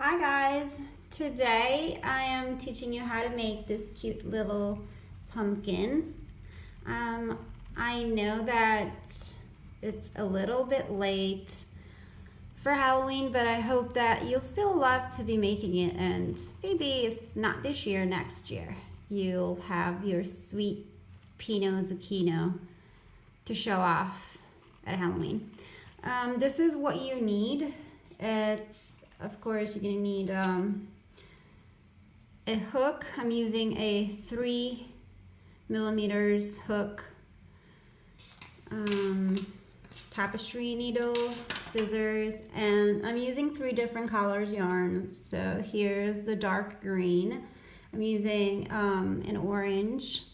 Hi guys, today I am teaching you how to make this cute little pumpkin. I know that it's a little bit late for Halloween, but I hope that you'll still love to be making it, and maybe if not this year, next year, you'll have your sweet Pino Zucchino to show off at Halloween. This is what you need. Of course, you're gonna need a hook. I'm using a 3mm hook, tapestry needle, scissors, and I'm using 3 different colors yarn. So here's the dark green. I'm using an orange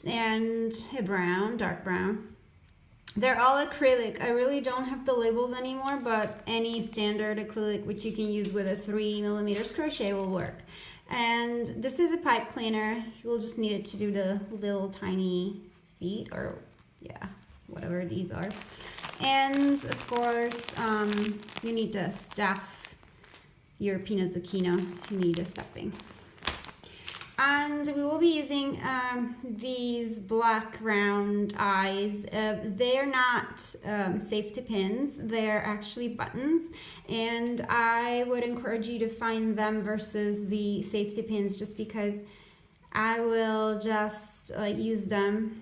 and a brown, dark brown. They're all acrylic. I really don't have the labels anymore, but any standard acrylic which you can use with a 3mm crochet will work. And this is a pipe cleaner. You'll just need it to do the little tiny feet, or yeah, whatever these are. And of course, you need to stuff your Pino Zucchino. So you need a stuffing. And we will be using these black round eyes. They're not safety pins, they're actually buttons, and I would encourage you to find them versus the safety pins, just because I will just use them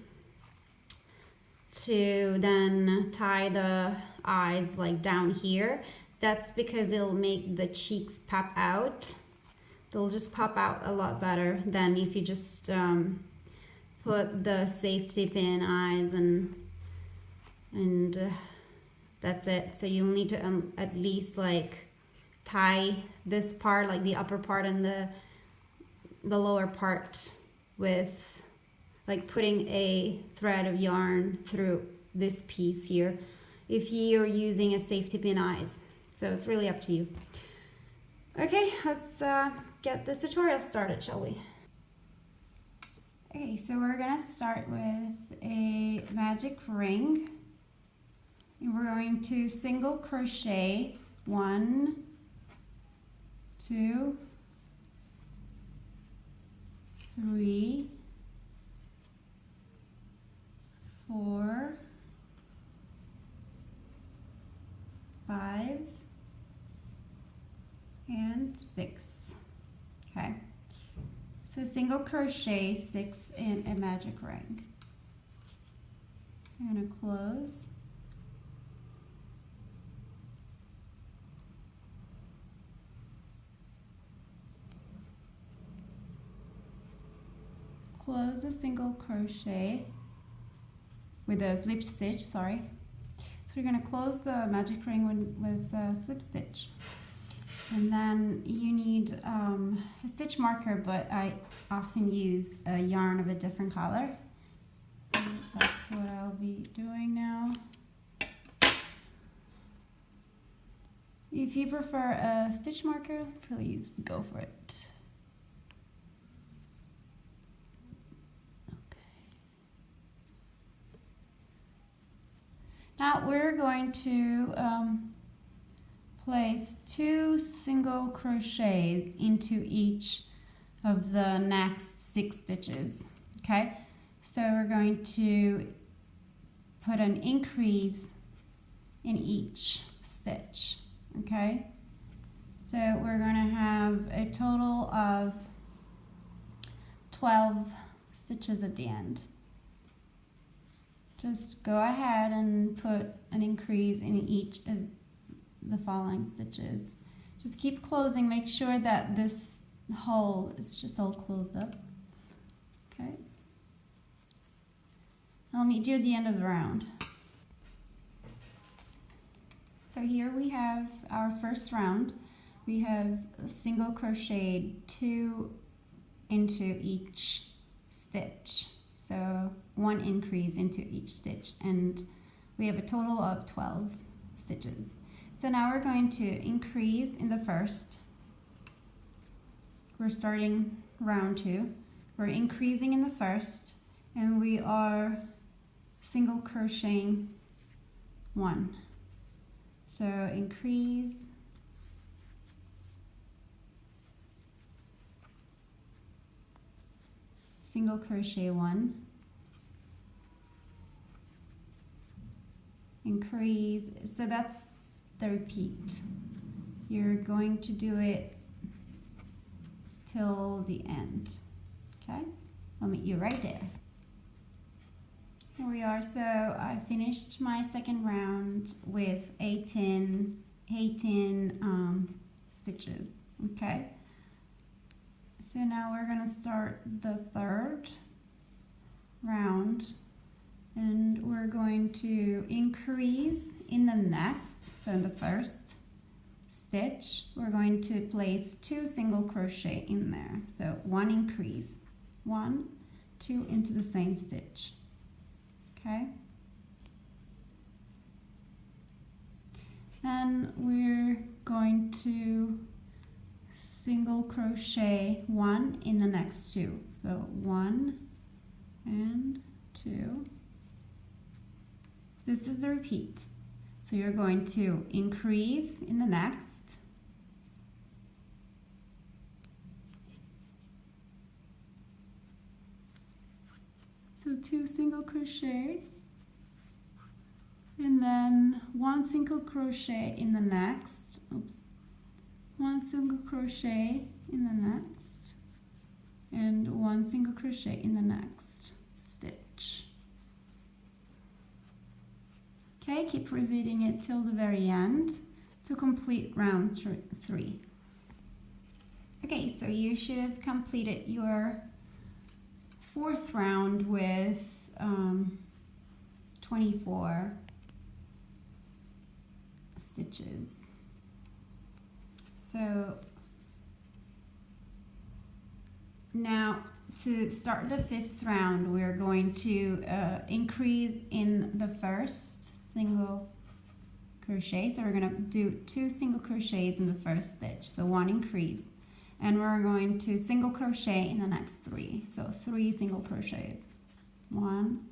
to then tie the eyes like down here. That's because it'll make the cheeks pop out. They'll just pop out a lot better than if you just put the safety pin eyes and that's it. So you'll need to at least like tie this part, like the upper part and the lower part, with like putting a thread of yarn through this piece here if you're using a safety pin eyes. So it's really up to you. Okay, let's get this tutorial started, shall we? Okay, so we're gonna start with a magic ring, and we're going to single crochet 1, 2, 3, 4, 5, and 6. Okay, so single crochet 6 in a magic ring. I'm going to close, close the single crochet with a slip stitch, sorry. So you're going to close the magic ring with a slip stitch. And then you need a stitch marker, but I often use a yarn of a different color. And that's what I'll be doing now. If you prefer a stitch marker, please go for it. Okay. Now we're going to place 2 single crochets into each of the next 6 stitches. Okay, so we're going to put an increase in each stitch. Okay, so we're going to have a total of 12 stitches at the end. Just go ahead and put an increase in each of the following stitches. Just keep closing, make sure that this hole is just all closed up. Okay, I'll meet you at the end of the round. So here we have our first round. We have single crocheted 2 into each stitch, so 1 increase into each stitch, and we have a total of 12 stitches. So now we're going to increase in the first. We're starting round 2. We're increasing in the first, and we are single crocheting 1. So increase, single crochet 1, increase. So that's the repeat. You're going to do it till the end. Okay, I'll meet you right there. Here we are. So I finished my second round with 18 stitches. Okay, so now we're gonna start the third round, and we're going to increase in the next. So in the first stitch, we're going to place 2 single crochet in there. So 1 increase, 1, 2 into the same stitch. Okay. Then we're going to single crochet 1 in the next 2. So 1 and 2. This is the repeat. So you're going to increase in the next, so 2 single crochet, and then 1 single crochet in the next, 1 single crochet in the next, and 1 single crochet in the next stitch. Okay, keep repeating it till the very end to complete round 3. Okay, so you should have completed your 4th round with 24 stitches. So now to start the 5th round, we're going to increase in the first single crochet. So we're going to do 2 single crochets in the first stitch, so 1 increase, and we're going to single crochet in the next 3, so 3 single crochets, 1,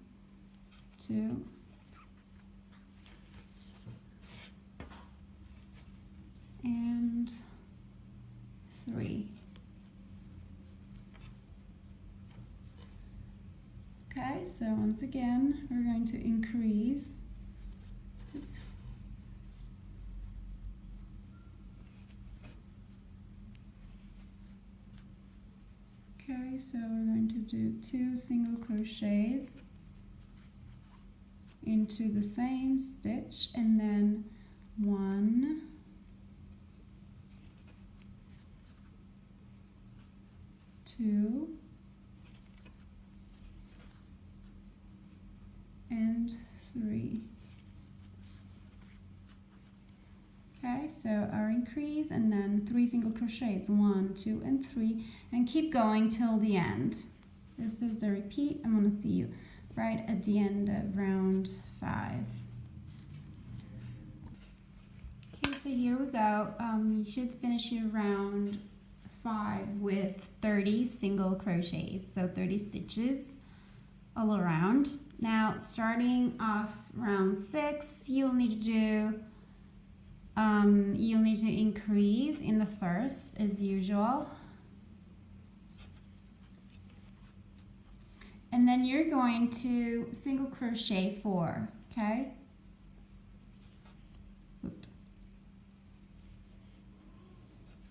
2, and 3. Okay, so once again we're going to increase. Okay, so we're going to do 2 single crochets into the same stitch, and then 1, 2, and 3. Okay, so our increase, and then 3 single crochets, 1, 2, and 3, and keep going till the end. This is the repeat. I'm going to see you right at the end of round 5. Okay, so here we go. You should finish your round 5 with 30 single crochets, so 30 stitches all around. Now, starting off round 6, you'll need to increase in the first as usual, and then you're going to single crochet 4. Okay,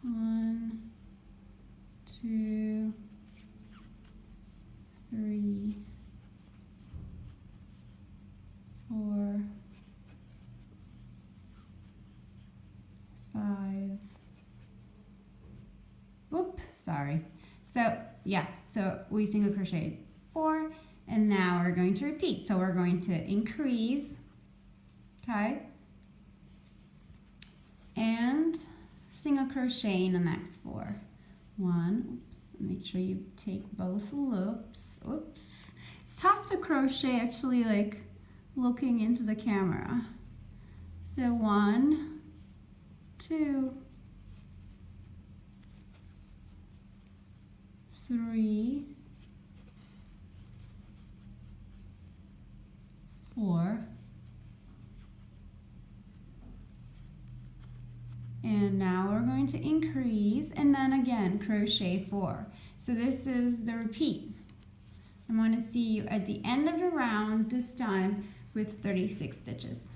one, 2, 3, 4, 5. Whoop, sorry. So yeah, so we single crochet 4, and now we're going to repeat. So we're going to increase, okay, and single crochet in the next 4. 1, oops, make sure you take both loops. Oops, it's tough to crochet actually, like looking into the camera. So 1, 2, 3, 4, and now we're going to increase, and then again crochet 4. So this is the repeat. I'm going to see you at the end of the round, this time with 36 stitches.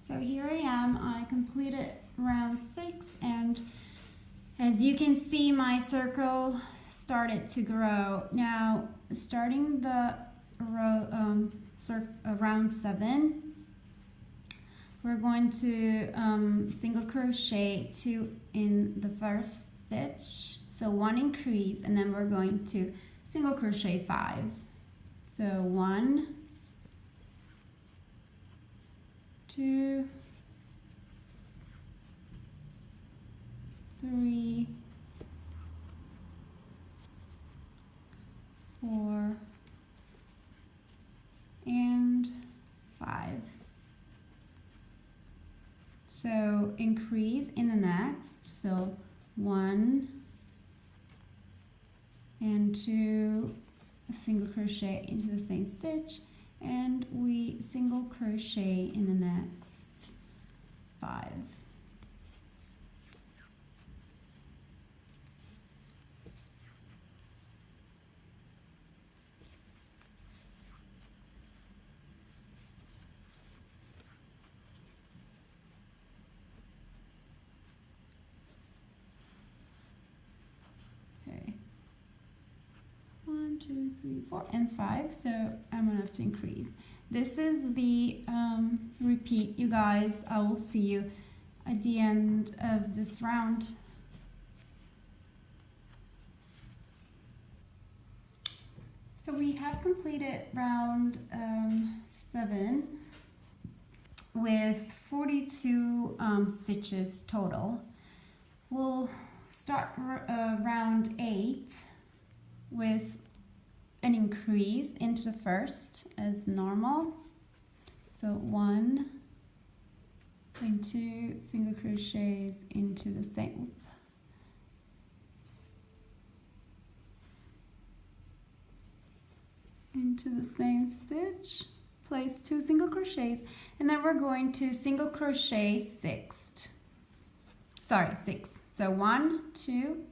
So here I am, I completed round 6, and as you can see, my circle started to grow. Now, starting the round 7, we're going to single crochet 2 in the first stitch, so 1 increase, and then we're going to single crochet 5. So 1, 2, 3, 4, and 5. So increase in the next, so 1 and 2 single crochet into the same stitch, and we single crochet in the next 5. Okay. 1, 2, 3, 4, and 5. So I'm gonna have to increase. This is the repeat, you guys. I will see you at the end of this round. So we have completed round 7 with 42 stitches total. We'll start round 8 with an increase into the first as normal. So 1 and 2 single crochets into the same. Into the same stitch, place 2 single crochets, and then we're going to single crochet 6. So 1, 2,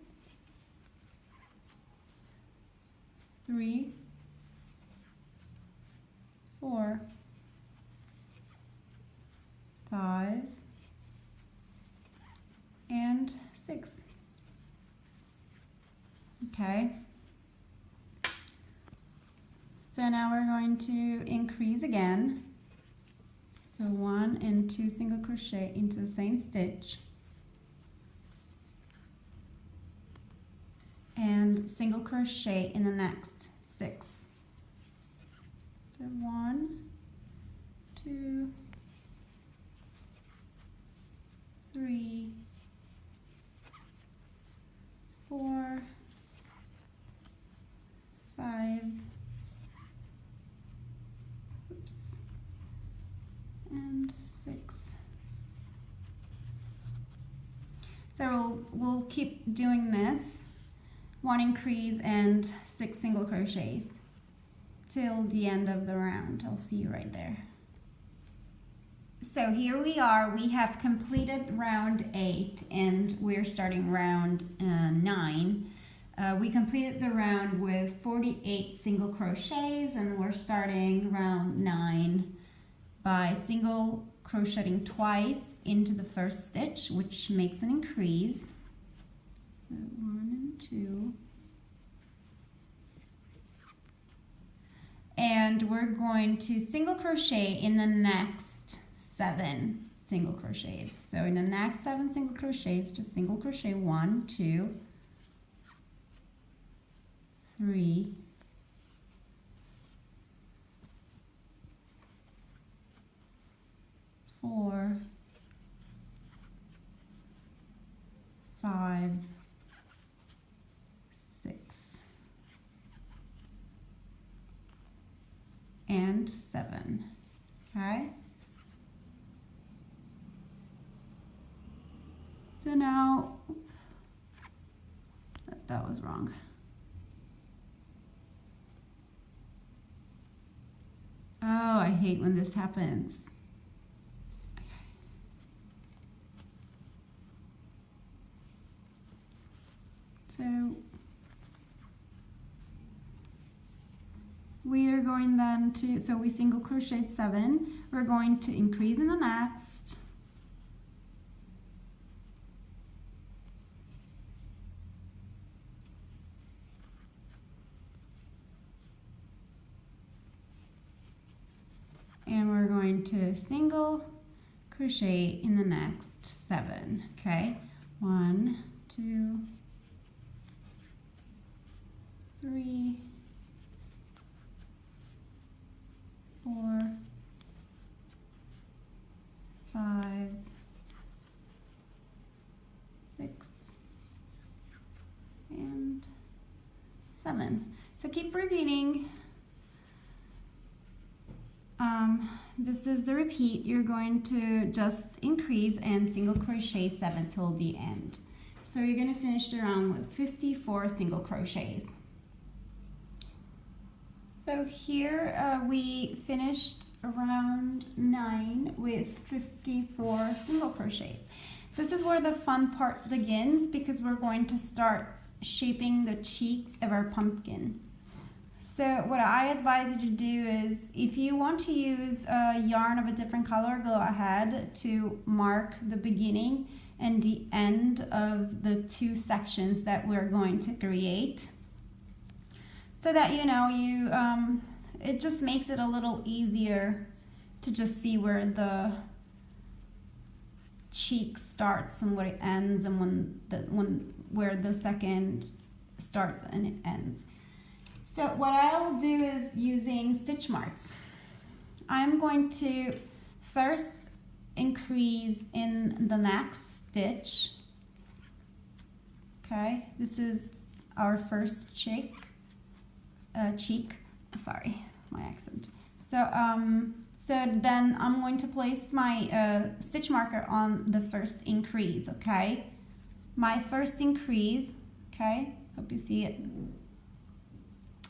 3, 4, 5, and 6. Okay. So now we're going to increase again. So 1 and 2 single crochet into the same stitch. And single crochet in the next 6. So 1, 2, 3, 4, 5, and 6. So we'll keep doing this, 1 increase and 6 single crochets till the end of the round. I'll see you right there. So here we are, we have completed round 8 and we're starting round 9. We completed the round with 48 single crochets, and we're starting round 9 by single crocheting twice into the first stitch, which makes an increase. So 1 and 2. And we're going to single crochet in the next 7 single crochets. So in the next 7 single crochets, just single crochet 1, 2, 3, 4, 5, 6, and 7. Okay. So now, that was wrong. Oh, I hate when this happens. Okay. So going then to, so we single crocheted 7, we're going to increase in the next, and we're going to single crochet in the next 7. Okay, 1, 2, 3, 4, 5, 6, and 7. So keep repeating. This is the repeat. You're going to just increase and single crochet 7 till the end. So you're going to finish the round with 54 single crochets. So here we finished round 9 with 54 single crochets. This is where the fun part begins because we're going to start shaping the cheeks of our pumpkin. So what I advise you to do is, if you want to use a yarn of a different color, go ahead to mark the beginning and the end of the 2 sections that we're going to create, so that it just makes it a little easier to just see where the cheek starts and where it ends, and where the second starts and it ends. So what I'll do is using stitch marks. I'm going to first increase in the next stitch. Okay, this is our first cheek. Sorry, my accent. So then I'm going to place my stitch marker on the first increase. Okay, my first increase. Okay, hope you see it.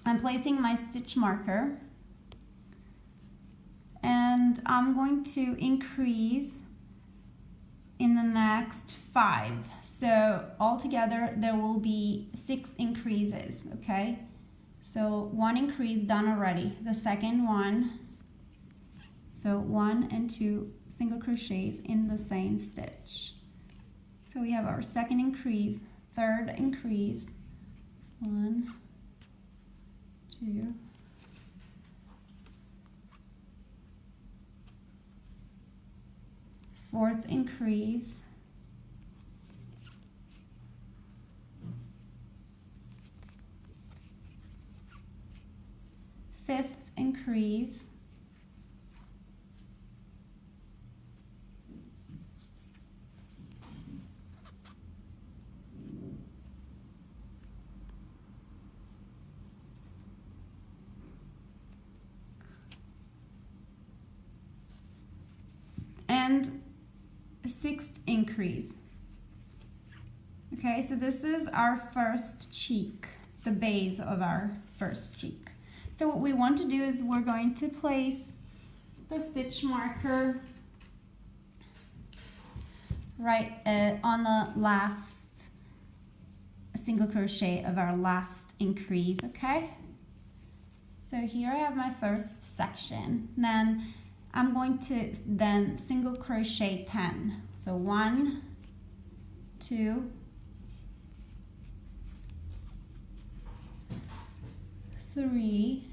I'm placing my stitch marker, and I'm going to increase in the next 5. So altogether there will be 6 increases. Okay, so 1 increase done already. The second one, so 1 and 2 single crochets in the same stitch. So we have our second increase, third increase, 1, 2, 4th increase, 5th increase, 6th increase. Okay, so this is our first cheek, the base of our first cheek. So what we want to do is we're going to place the stitch marker right on the last single crochet of our last increase. Okay, so here I have my first section. Then I'm going to then single crochet 10. So 1, 2, 3,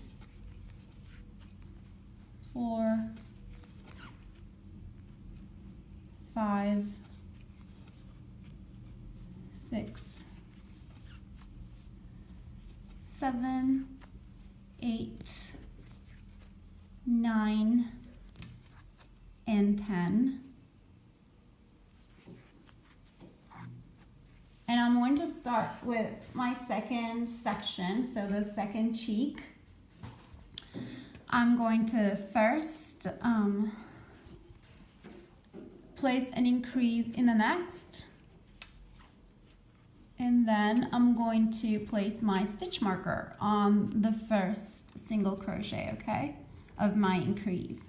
4, 5, 6, 7, 8, 9, and 10. And I'm going to start with my second section, so the second cheek. I'm going to first place an increase in the next, and then I'm going to place my stitch marker on the first single crochet, okay, of my increase.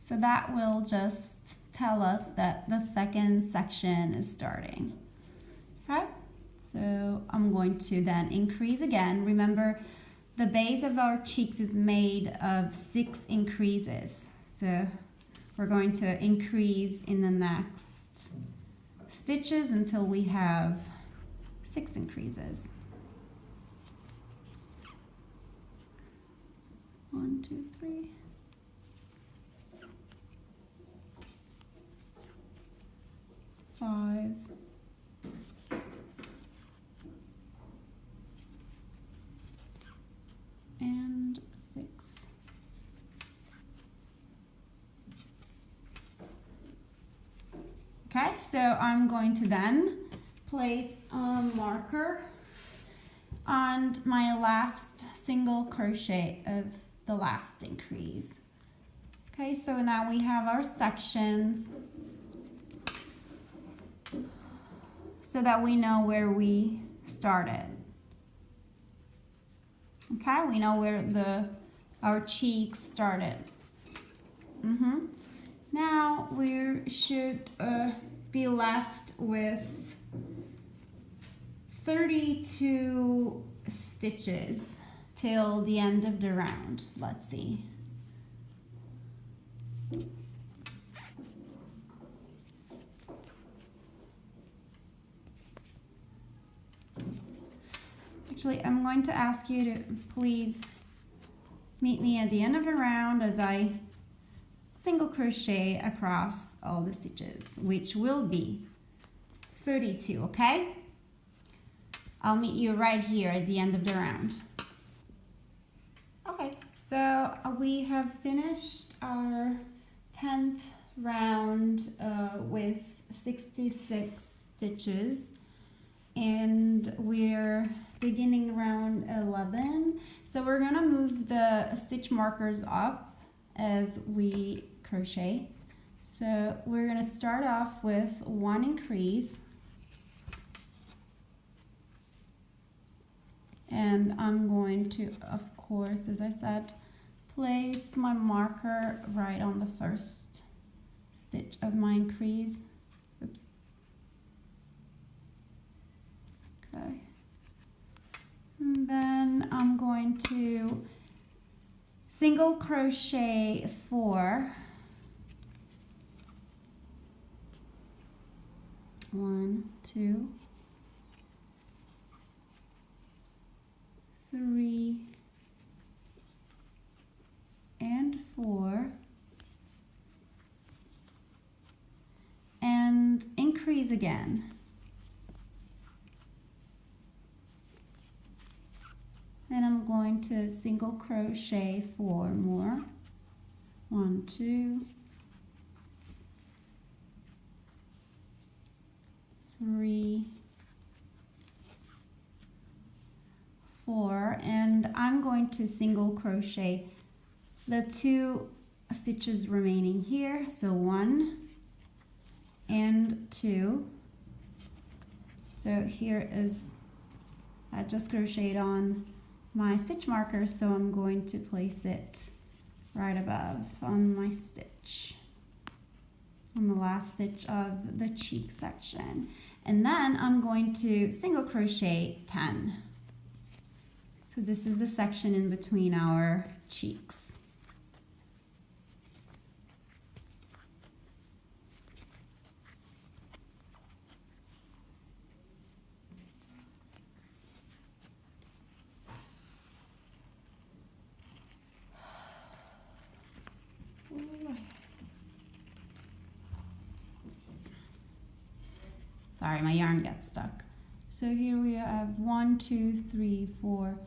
So that will just tell us that the second section is starting. Okay, so I'm going to then increase again. Remember, the base of our cheeks is made of 6 increases. So we're going to increase in the next stitches until we have 6 increases. 1, 2, 3. 5. And 6. Okay, so I'm going to then place a marker on my last single crochet of the last increase. Okay, so now we have our sections so that we know where we started. Okay, we know where our cheeks started. Now we should be left with 32 stitches till the end of the round. Let's see. Actually, I'm going to ask you to please meet me at the end of the round as I single crochet across all the stitches, which will be 32, okay? I'll meet you right here at the end of the round. Okay, so we have finished our 10th round with 66 stitches, and we're beginning round 11. So we're gonna move the stitch markers up as we crochet. So we're gonna start off with 1 increase, and I'm going to, of course, as I said, place my marker right on the first stitch of my increase. Oops. Okay. And then I'm going to single crochet 4. 1, 2, 3, and 4, and increase again. Then I'm going to single crochet 4 more. 1, 2, 3, 4, and I'm going to single crochet the 2 stitches remaining here. So 1 and 2. So here is, I just crocheted on my stitch marker, so I'm going to place it right above on my stitch, on the last stitch of the cheek section. And then I'm going to single crochet 10. So this is the section in between our cheeks. Sorry, my yarn gets stuck. So here we have 1, 2, 3, 4,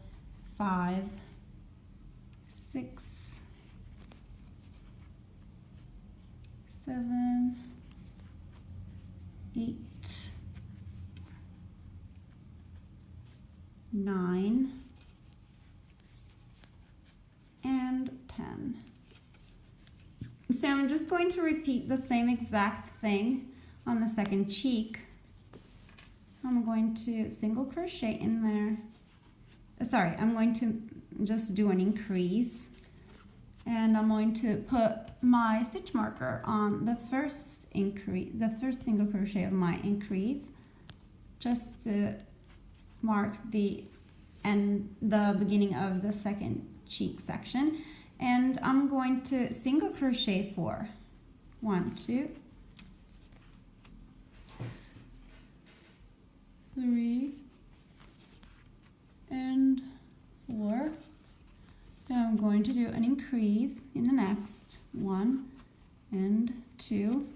5, 6, 7, 8, 9, and 10. So I'm just going to repeat the same exact thing on the second cheek. I'm going to single crochet in there. Sorry, I'm going to just do an increase, and I'm going to put my stitch marker on the first increase, the first single crochet of my increase, just to mark the the beginning of the second cheek section, and I'm going to single crochet 4. 1, 2, 3, and 4. So I'm going to do an increase in the next 1 and 2,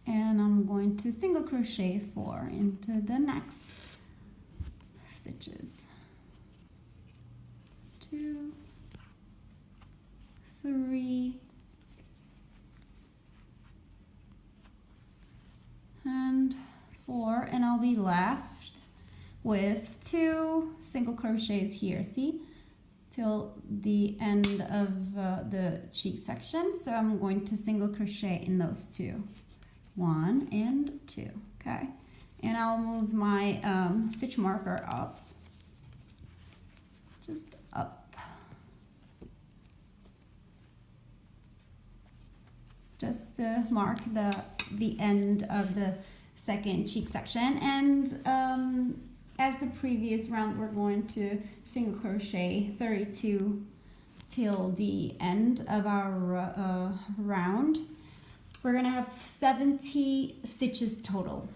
and I'm going to single crochet 4 into the next stitches. 2, 3, and 4, and I'll be left with 2 single crochets here, see, till the end of the cheek section. So I'm going to single crochet in those 2, 1 and 2, okay, and I'll move my stitch marker up, just up, just to mark the end of the second cheek section. And as the previous round, we're going to single crochet 32 till the end of our round. We're gonna have 70 stitches total.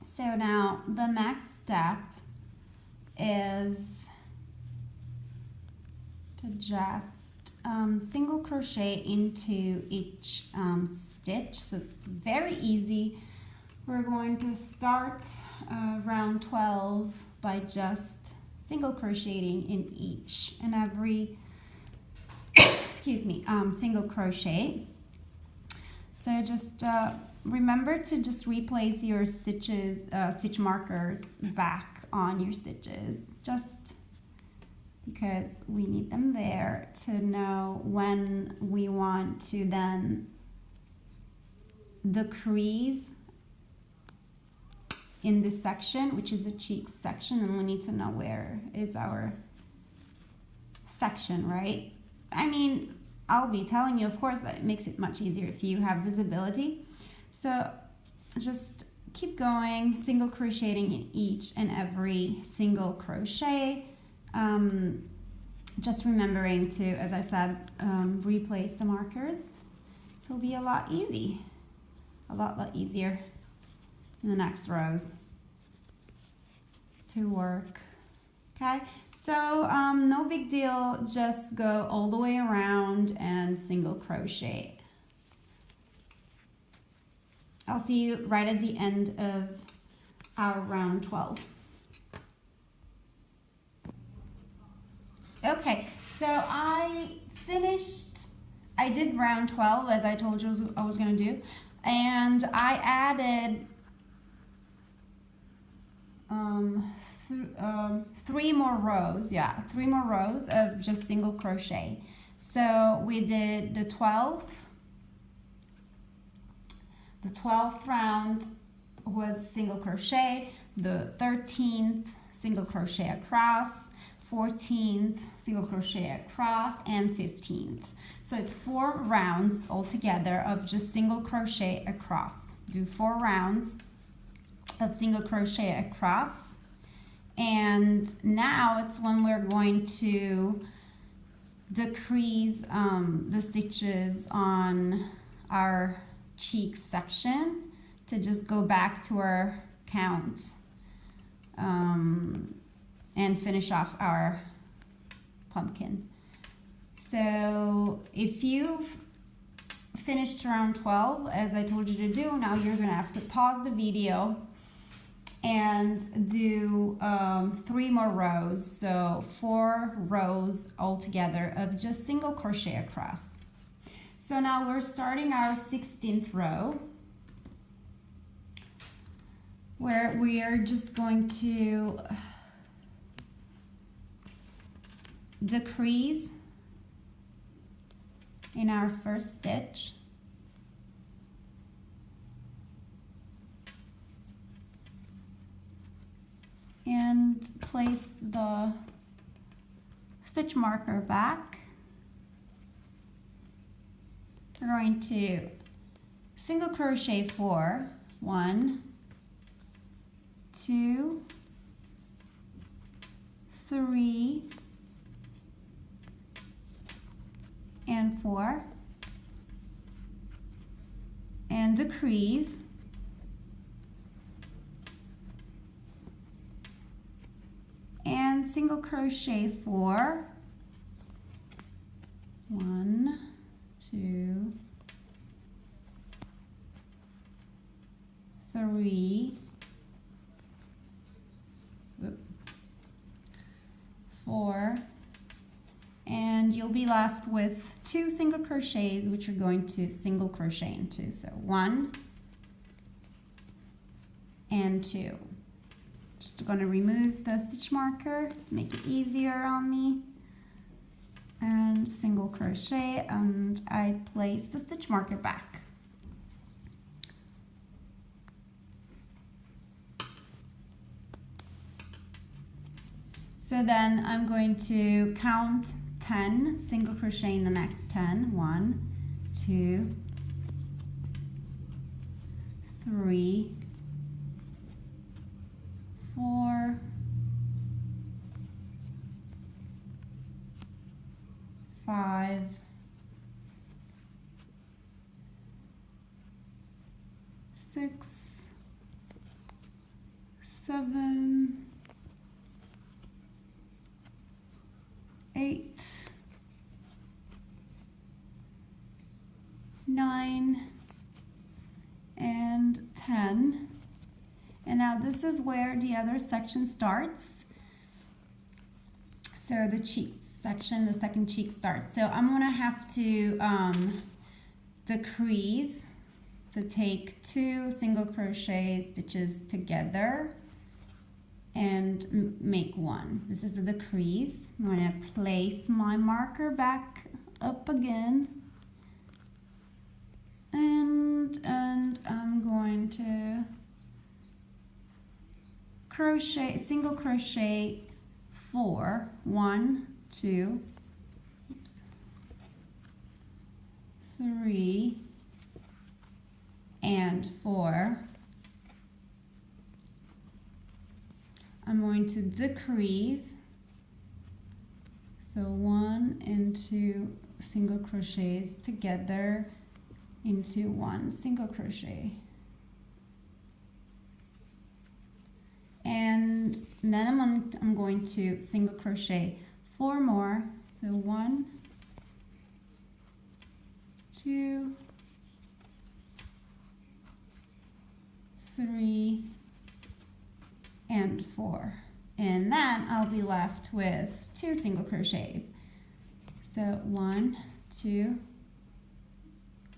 So now the next step is to just single crochet into each stitch. So it's very easy. We're going to start round 12 by just single crocheting in each and every excuse me, single crochet. So just remember to just replace your stitches, stitch markers back on your stitches, just because we need them there to know when we want to then decrease in this section, which is the cheek section, and we need to know where is our section, right? I mean, I'll be telling you, of course, but it makes it much easier if you have visibility. So just keep going, single crocheting in each and every single crochet. Just remembering to, as I said, replace the markers. So it'll be a lot easier in the next rows to work. Okay, so no big deal, just go all the way around and single crochet. I'll see you right at the end of our round 12. Okay, so I did round 12 as I told you I was going to do, and I added 3 more rows, 3 more rows of just single crochet. So we did the 12th round was single crochet, the 13th single crochet across, 14th single crochet across, and 15th. So it's 4 rounds altogether of just single crochet across. Do 4 rounds of single crochet across, and now it's when we're going to decrease the stitches on our cheek section to just go back to our count and finish off our pumpkin. So if you've finished round 12 as I told you to do, now you're gonna have to pause the video and do 3 more rows, so 4 rows altogether of just single crochet across. So now we're starting our 16th row, where we are just going to decrease in our first stitch. And place the stitch marker back. We're going to single crochet 4, 1, 2, 3, and 4, and decrease, and single crochet 4, 1, 2, 3, 4, and you'll be left with 2 single crochets, which you're going to single crochet into. So 1 and 2. Just going to remove the stitch marker to make it easier on me, and single crochet, and I place the stitch marker back. So then I'm going to count 10 single crochet in the next 10. 1, 2, 3, 4, 5, 6, 7, 8, 9, and 10. And now this is where the other section starts. So the cheek section, the second cheek starts. So I'm gonna have to decrease. So take 2 single crochet stitches together and make 1. This is a decrease. I'm going to place my marker back up again, and I'm going to crochet, single crochet 4, 1, 2, 3, and 4. I'm going to decrease, so 1 and 2 single crochets together into 1 single crochet, and then I'm going to single crochet 4 more, so 1, 2, 3, and 4, and then I'll be left with 2 single crochets. So 1, 2,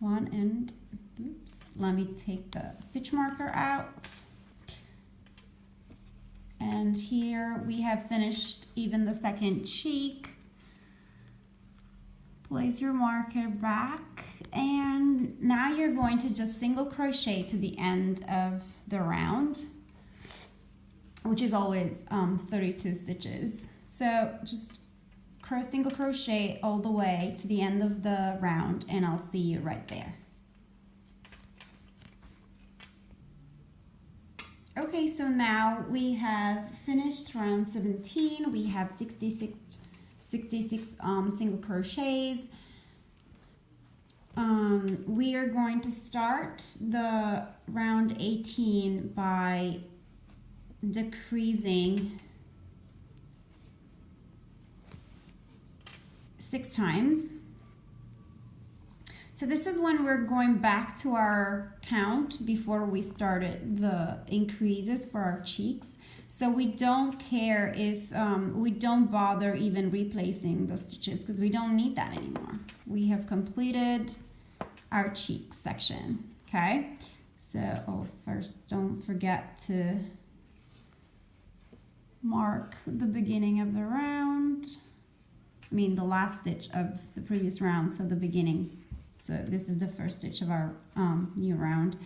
1, and oops, let me take the stitch marker out. And here we have finished even the second cheek. Place your marker back, and now you're going to just single crochet to the end of the round, which is always 32 stitches. So just single crochet all the way to the end of the round, and I'll see you right there. Okay, so now we have finished round 17. We have 66 single crochets. We are going to start the round 18 by decreasing 6 times. So this is when we're going back to our count before we started the increases for our cheeks. So we don't care if, we don't bother even replacing the stitches because we don't need that anymore. We have completed our cheek section, okay? So, first don't forget to mark the beginning of the round. I mean the last stitch of the previous round, so the beginning. So this is the first stitch of our new round.